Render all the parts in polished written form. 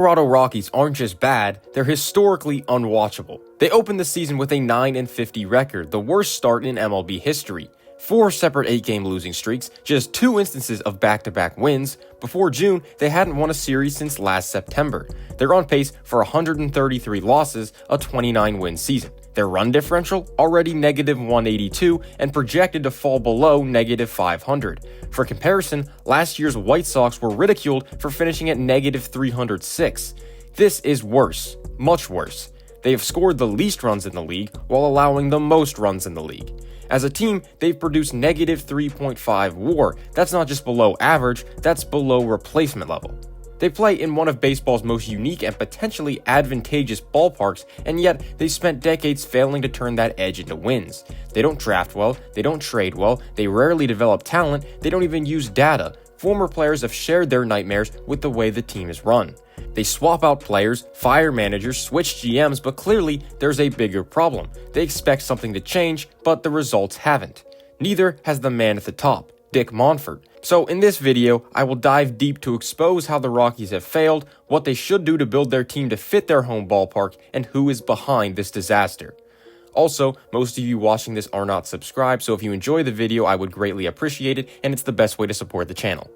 Colorado Rockies aren't just bad, they're historically unwatchable. They opened the season with a 9-50 record, the worst start in MLB history. 4 separate 8-game losing streaks, just 2 instances of back-to-back wins. Before June, they hadn't won a series since last September. They're on pace for 133 losses, a 29-win season. Their run differential already negative 182 and projected to fall below negative 500. For comparison, last year's White Sox were ridiculed for finishing at negative 306. This is worse, much worse. They have scored the least runs in the league while allowing the most runs in the league. As a team, they've produced negative 3.5 WAR. That's not just below average, that's below replacement level. They play in one of baseball's most unique and potentially advantageous ballparks, and yet they spent decades failing to turn that edge into wins. They don't draft well, they don't trade well, they rarely develop talent, they don't even use data. Former players have shared their nightmares with the way the team is run. They swap out players, fire managers, switch GMs, but clearly there's a bigger problem. They expect something to change, but the results haven't. Neither has the man at the top, Dick Monfort. So in this video, I will dive deep to expose how the Rockies have failed, what they should do to build their team to fit their home ballpark, and who is behind this disaster. Also, most of you watching this are not subscribed, so if you enjoy the video, I would greatly appreciate it, and it's the best way to support the channel.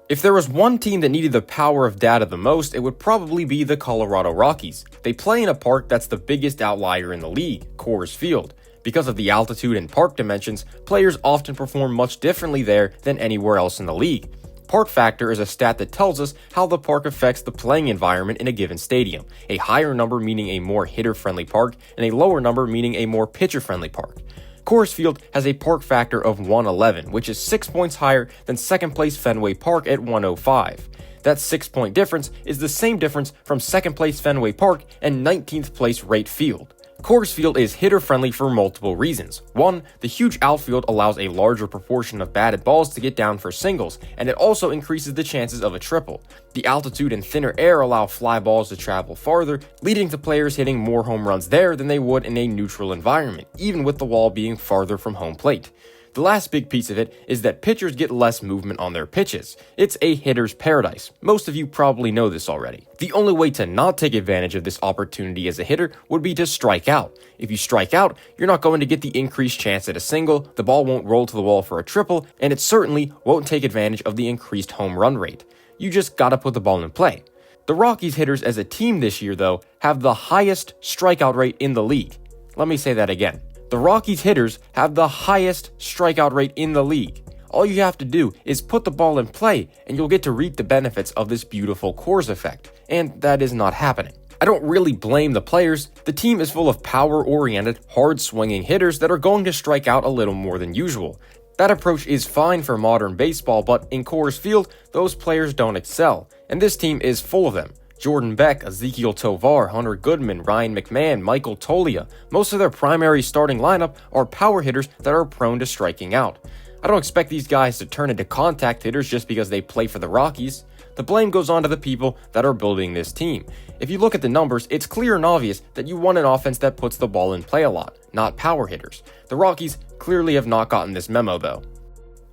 If there was one team that needed the power of data the most, it would probably be the Colorado Rockies. They play in a park that's the biggest outlier in the league, Coors Field. Because of the altitude and park dimensions, players often perform much differently there than anywhere else in the league. Park factor is a stat that tells us how the park affects the playing environment in a given stadium, a higher number meaning a more hitter-friendly park, and a lower number meaning a more pitcher-friendly park. Coors Field has a park factor of 111, which is 6 points higher than second-place Fenway Park at 105. That 6-point difference is the same difference from second-place Fenway Park and 19th place Wright Field. Coors Field is hitter-friendly for multiple reasons. One, the huge outfield allows a larger proportion of batted balls to get down for singles, and it also increases the chances of a triple. The altitude and thinner air allow fly balls to travel farther, leading to players hitting more home runs there than they would in a neutral environment, even with the wall being farther from home plate. The last big piece of it is that pitchers get less movement on their pitches. It's a hitter's paradise. Most of you probably know this already. The only way to not take advantage of this opportunity as a hitter would be to strike out. If you strike out, you're not going to get the increased chance at a single, the ball won't roll to the wall for a triple, and it certainly won't take advantage of the increased home run rate. You just gotta put the ball in play. The Rockies hitters as a team this year, though, have the highest strikeout rate in the league. Let me say that again. The Rockies hitters have the highest strikeout rate in the league. All you have to do is put the ball in play, and you'll get to reap the benefits of this beautiful Coors effect. And that is not happening. I don't really blame the players. The team is full of power-oriented, hard-swinging hitters that are going to strike out a little more than usual. That approach is fine for modern baseball, but in Coors Field, those players don't excel, and this team is full of them. Jordan Beck, Ezekiel Tovar, Hunter Goodman, Ryan McMahon, Michael Toglia. Most of their primary starting lineup are power hitters that are prone to striking out. I don't expect these guys to turn into contact hitters just because they play for the Rockies. The blame goes on to the people that are building this team. If you look at the numbers, it's clear and obvious that you want an offense that puts the ball in play a lot, not power hitters. The Rockies clearly have not gotten this memo though.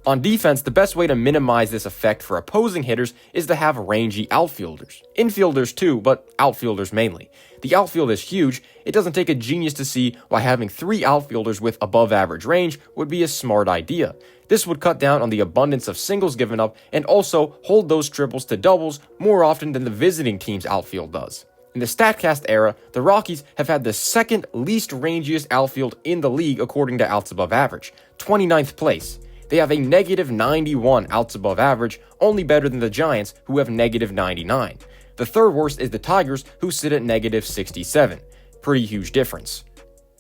On defense, the best way to minimize this effect for opposing hitters is to have rangy outfielders. Infielders too, but outfielders mainly. The outfield is huge. It doesn't take a genius to see why having 3 outfielders with above average range would be a smart idea. This would cut down on the abundance of singles given up and also hold those triples to doubles more often than the visiting team's outfield does. In the StatCast era, the Rockies have had the second least rangiest outfield in the league according to outs above average, 29th place. They have a negative 91 outs above average, only better than the Giants, who have negative 99. The third worst is the Tigers, who sit at negative 67. Pretty huge difference.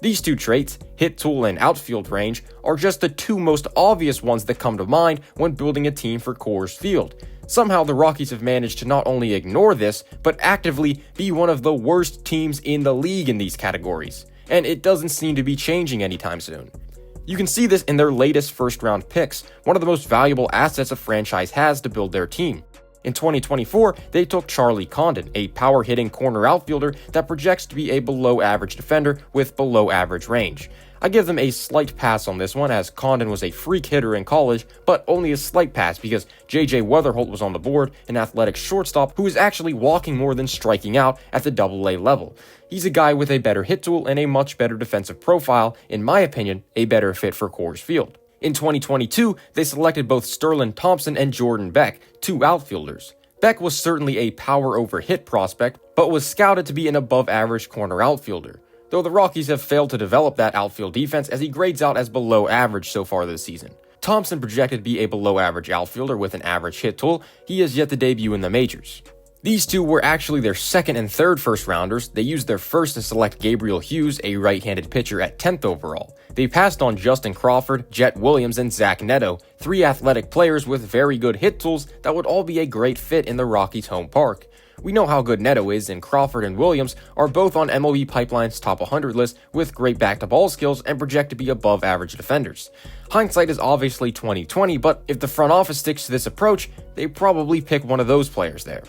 These two traits, hit tool and outfield range, are just the 2 most obvious ones that come to mind when building a team for Coors Field. Somehow the Rockies have managed to not only ignore this, but actively be one of the worst teams in the league in these categories. And it doesn't seem to be changing anytime soon. You can see this in their latest first-round picks, one of the most valuable assets a franchise has to build their team. In 2024, they took Charlie Condon, a power-hitting corner outfielder that projects to be a below-average defender with below-average range. I give them a slight pass on this one, as Condon was a freak hitter in college, but only a slight pass because JJ Weatherholt was on the board, an athletic shortstop who is actually walking more than striking out at the AA level. He's a guy with a better hit tool and a much better defensive profile, in my opinion, a better fit for Coors Field. In 2022, they selected both Sterling Thompson and Jordan Beck, two outfielders. Beck was certainly a power over hit prospect, but was scouted to be an above average corner outfielder, though the Rockies have failed to develop that outfield defense as he grades out as below average so far this season. Thompson projected to be a below average outfielder with an average hit tool. He has yet to debut in the majors. These two were actually their second and third first rounders. They used their first to select Gabriel Hughes, a right-handed pitcher, at 10th overall. They passed on Justin Crawford, Jet Williams, and Zach Neto, three athletic players with very good hit tools that would all be a great fit in the Rockies' home park. We know how good Neto is, and Crawford and Williams are both on MLB Pipeline's top 100 list with great back-to-ball skills and project to be above average defenders. Hindsight is obviously 20/20, but if the front office sticks to this approach, they probably pick one of those players there.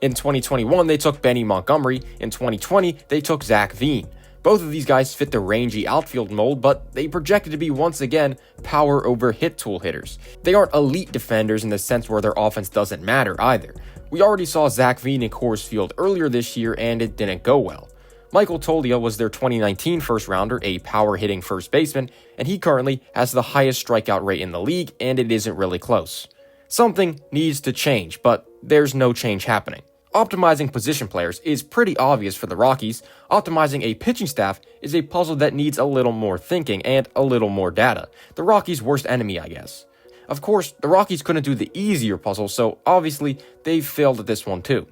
In 2021, they took Benny Montgomery. In 2020, they took Zach Veen. Both of these guys fit the rangy outfield mold, but they projected to be once again power over hit tool hitters. They aren't elite defenders in the sense where their offense doesn't matter either. We already saw Zach Veen in Coors Field earlier this year and it didn't go well. Michael Toglia was their 2019 first rounder, a power hitting first baseman, and he currently has the highest strikeout rate in the league, and it isn't really close. Something needs to change, but there's no change happening. Optimizing position players is pretty obvious for the Rockies. Optimizing a pitching staff is a puzzle that needs a little more thinking and a little more data. The Rockies' worst enemy, I guess. Of course, the Rockies couldn't do the easier puzzle, so obviously they've failed at this one too.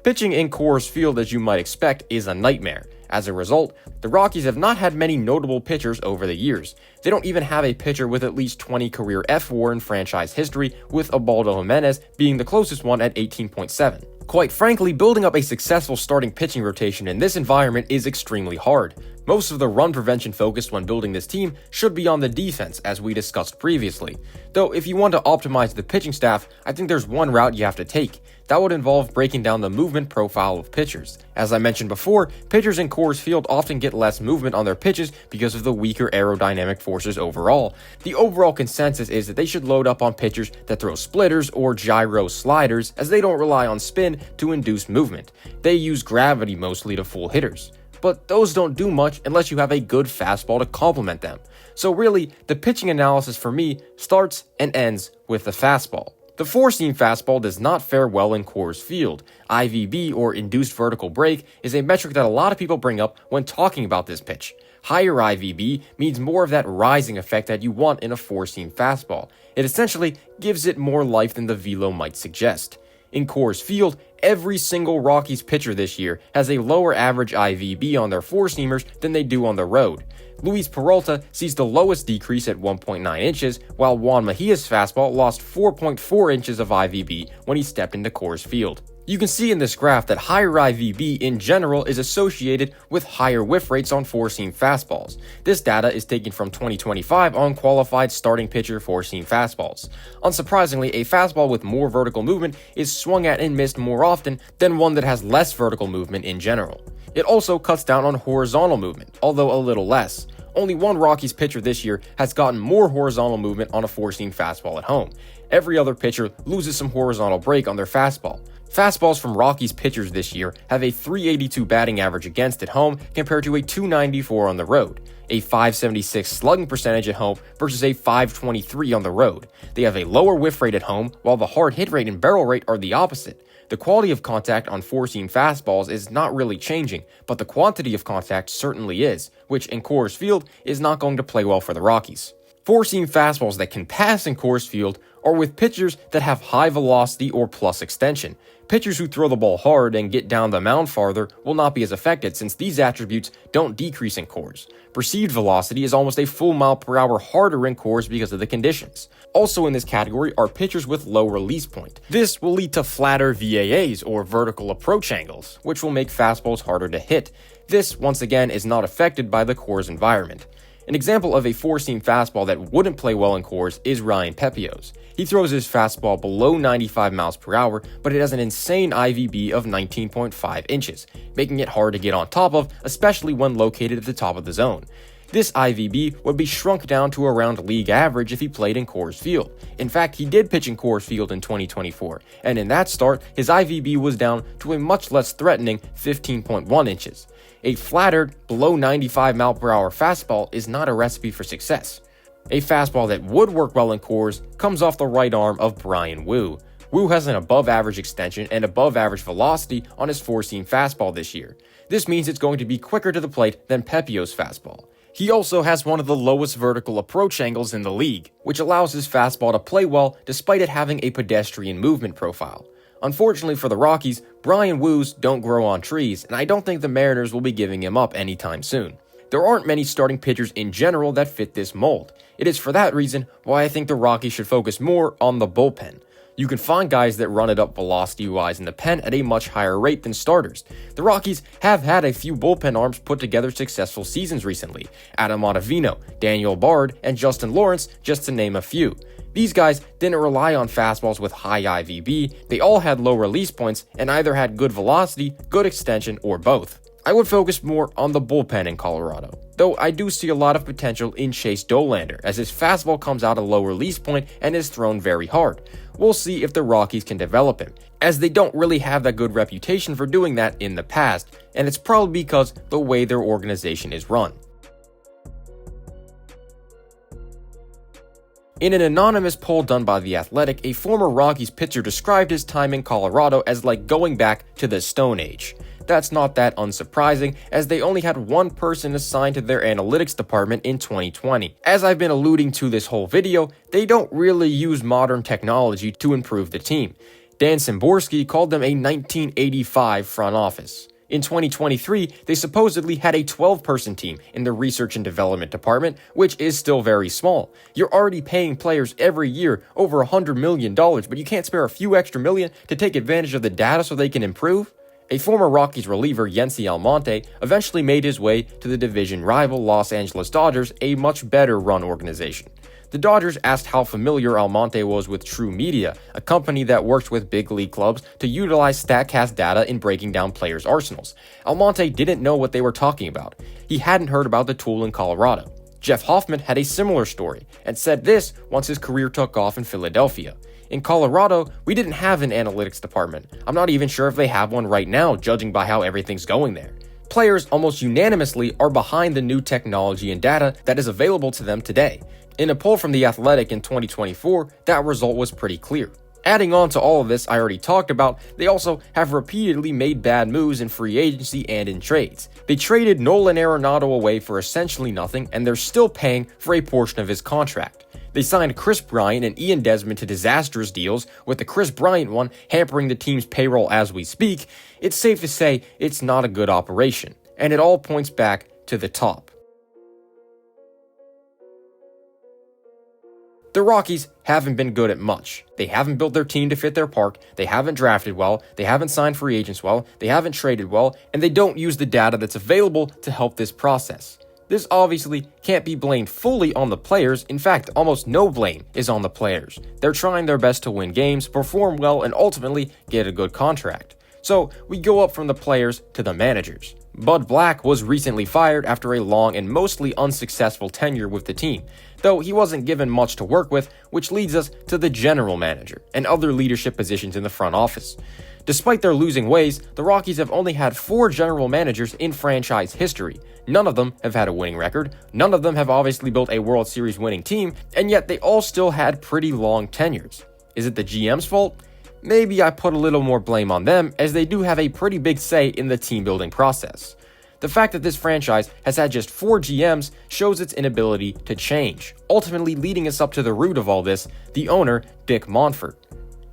Pitching in Coors Field, as you might expect, is a nightmare. As a result, the Rockies have not had many notable pitchers over the years. They don't even have a pitcher with at least 20 career F-WAR in franchise history, with Ubaldo Jimenez being the closest one at 18.7. Quite frankly, building up a successful starting pitching rotation in this environment is extremely hard. Most of the run prevention focus when building this team should be on the defense, as we discussed previously. Though if you want to optimize the pitching staff, I think there's one route you have to take. That would involve breaking down the movement profile of pitchers. As I mentioned before, pitchers in Coors Field often get less movement on their pitches because of the weaker aerodynamic forces overall. The overall consensus is that they should load up on pitchers that throw splitters or gyro sliders, as they don't rely on spin to induce movement. They use gravity mostly to fool hitters. But those don't do much unless you have a good fastball to complement them. So really, the pitching analysis for me starts and ends with the fastball. The four-seam fastball does not fare well in Coors Field. IVB, or induced vertical break, is a metric that a lot of people bring up when talking about this pitch. Higher IVB means more of that rising effect that you want in a four-seam fastball. It essentially gives it more life than the velo might suggest. In Coors Field, every single Rockies pitcher this year has a lower average IVB on their four-seamers than they do on the road. Luis Peralta sees the lowest decrease at 1.9 inches, while Juan Mejia's fastball lost 4.4 inches of IVB when he stepped into Coors Field. You can see in this graph that higher IVB in general is associated with higher whiff rates on four-seam fastballs. This data is taken from 2025 unqualified starting pitcher four-seam fastballs. Unsurprisingly, a fastball with more vertical movement is swung at and missed more often than one that has less vertical movement in general. It also cuts down on horizontal movement, although a little less. Only one Rockies pitcher this year has gotten more horizontal movement on a four-seam fastball at home. Every other pitcher loses some horizontal break on their fastball. Fastballs from Rockies pitchers this year have a .382 batting average against at home compared to a .294 on the road, a .576 slugging percentage at home versus a .523 on the road. They have a lower whiff rate at home, while the hard hit rate and barrel rate are the opposite. The quality of contact on four-seam fastballs is not really changing, but the quantity of contact certainly is, which in Coors Field is not going to play well for the Rockies. Four-seam fastballs that can pass in Coors Field are with pitchers that have high velocity or plus extension. Pitchers who throw the ball hard and get down the mound farther will not be as affected since these attributes don't decrease in Coors. Perceived velocity is almost a full mile per hour harder in Coors because of the conditions. Also in this category are pitchers with low release point. This will lead to flatter VAAs or vertical approach angles, which will make fastballs harder to hit. This, once again, is not affected by the Coors environment. An example of a four-seam fastball that wouldn't play well in Coors is Ryan Pepiot's. He throws his fastball below 95 miles per hour, but it has an insane IVB of 19.5 inches, making it hard to get on top of, especially when located at the top of the zone. This IVB would be shrunk down to around league average if he played in Coors Field. In fact, he did pitch in Coors Field in 2024, and in that start, his IVB was down to a much less threatening 15.1 inches. A flattered, below 95 mph fastball is not a recipe for success. A fastball that would work well in Coors comes off the right arm of Bryan Woo. Woo has an above-average extension and above-average velocity on his four-seam fastball this year. This means it's going to be quicker to the plate than Pepiot's fastball. He also has one of the lowest vertical approach angles in the league, which allows his fastball to play well despite it having a pedestrian movement profile. Unfortunately for the Rockies, Bryan Woo's don't grow on trees, and I don't think the Mariners will be giving him up anytime soon. There aren't many starting pitchers in general that fit this mold. It is for that reason why I think the Rockies should focus more on the bullpen. You can find guys that run it up velocity-wise in the pen at a much higher rate than starters. The Rockies have had a few bullpen arms put together successful seasons recently. Adam Ottavino, Daniel Bard, and Justin Lawrence, just to name a few. These guys didn't rely on fastballs with high IVB, they all had low release points and either had good velocity, good extension, or both. I would focus more on the bullpen in Colorado, though I do see a lot of potential in Chase Dollander as his fastball comes out a low release point and is thrown very hard. We'll see if the Rockies can develop him, as they don't really have that good reputation for doing that in the past, and it's probably because the way their organization is run. In an anonymous poll done by The Athletic, a former Rockies pitcher described his time in Colorado as like going back to the Stone Age. That's not that unsurprising, as they only had one person assigned to their analytics department in 2020. As I've been alluding to this whole video, they don't really use modern technology to improve the team. Dan Szymborski called them a 1985 front office. In 2023, they supposedly had a 12-person team in the research and development department, which is still very small. You're already paying players every year over $100 million, but you can't spare a few extra million to take advantage of the data so they can improve? A former Rockies reliever, Yency Almonte, eventually made his way to the division rival Los Angeles Dodgers, a much better run organization. The Dodgers asked how familiar Almonte was with True Media, a company that works with big league clubs to utilize StatCast data in breaking down players' arsenals. Almonte didn't know what they were talking about. He hadn't heard about the tool in Colorado. Jeff Hoffman had a similar story, and said this once his career took off in Philadelphia. In Colorado, we didn't have an analytics department. I'm not even sure if they have one right now, judging by how everything's going there. Players almost unanimously are behind the new technology and data that is available to them today. In a poll from The Athletic in 2024, that result was pretty clear. Adding on to all of this I already talked about, they also have repeatedly made bad moves in free agency and in trades. They traded Nolan Arenado away for essentially nothing, and they're still paying for a portion of his contract. They signed Chris Bryant and Ian Desmond to disastrous deals, with the Chris Bryant one hampering the team's payroll as we speak. It's safe to say it's not a good operation, and it all points back to the top. The Rockies haven't been good at much. They haven't built their team to fit their park, they haven't drafted well, they haven't signed free agents well, they haven't traded well, and they don't use the data that's available to help this process. This obviously can't be blamed fully on the players. In fact, almost no blame is on the players. They're trying their best to win games, perform well, and ultimately get a good contract. So we go up from the players to the managers. Bud Black was recently fired after a long and mostly unsuccessful tenure with the team, though he wasn't given much to work with, which leads us to the general manager and other leadership positions in the front office. Despite their losing ways, the Rockies have only had 4 general managers in franchise history. None of them have had a winning record, none of them have obviously built a World Series winning team, and yet they all still had pretty long tenures. Is it the GM's fault? Maybe I put a little more blame on them, as they do have a pretty big say in the team building process. The fact that this franchise has had just 4 GMs shows its inability to change, ultimately leading us up to the root of all this, the owner, Dick Monfort.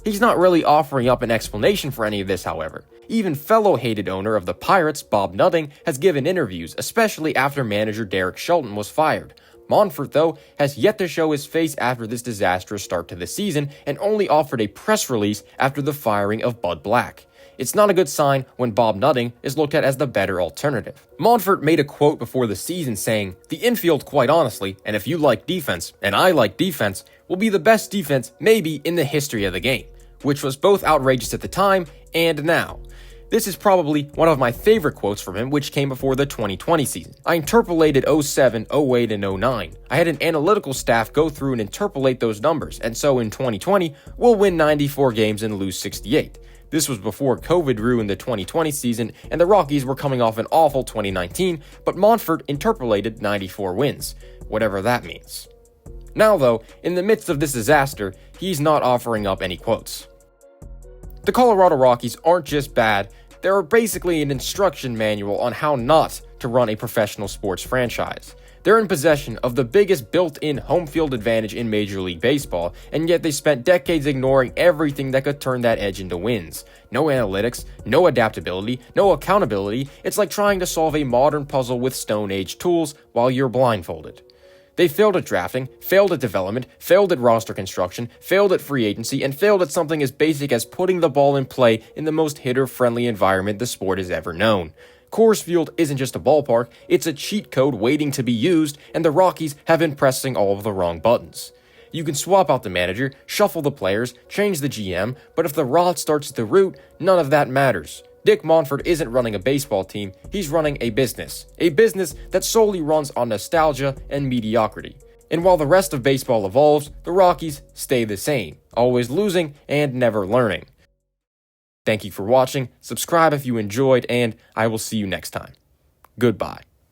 He's not really offering up an explanation for any of this, however. Even fellow hated owner of the Pirates, Bob Nutting, has given interviews, especially after manager Derek Shelton was fired. Monfort, though, has yet to show his face after this disastrous start to the season and only offered a press release after the firing of Bud Black. It's not a good sign when Bob Nutting is looked at as the better alternative. Monfort made a quote before the season saying, "The infield, quite honestly, and if you like defense, and I like defense, will be the best defense maybe in the history of the game," which was both outrageous at the time and now. This is probably one of my favorite quotes from him, which came before the 2020 season. "I interpolated 07, 08, and 09. I had an analytical staff go through and interpolate those numbers, and so in 2020, we'll win 94 games and lose 68. This was before COVID ruined the 2020 season, and the Rockies were coming off an awful 2019, but Monfort interpolated 94 wins, whatever that means." Now though, in the midst of this disaster, he's not offering up any quotes. The Colorado Rockies aren't just bad, they're basically an instruction manual on how not to run a professional sports franchise. They're in possession of the biggest built-in home field advantage in Major League Baseball, and yet they spent decades ignoring everything that could turn that edge into wins. No analytics, no adaptability, no accountability. It's like trying to solve a modern puzzle with Stone Age tools while you're blindfolded. They failed at drafting, failed at development, failed at roster construction, failed at free agency, and failed at something as basic as putting the ball in play in the most hitter-friendly environment the sport has ever known. Coors Field isn't just a ballpark, it's a cheat code waiting to be used, and the Rockies have been pressing all of the wrong buttons. You can swap out the manager, shuffle the players, change the GM, but if the rot starts at the root, none of that matters. Dick Monfort isn't running a baseball team, he's running a business that solely runs on nostalgia and mediocrity. And while the rest of baseball evolves, the Rockies stay the same, always losing and never learning. Thank you for watching, subscribe if you enjoyed, and I will see you next time. Goodbye.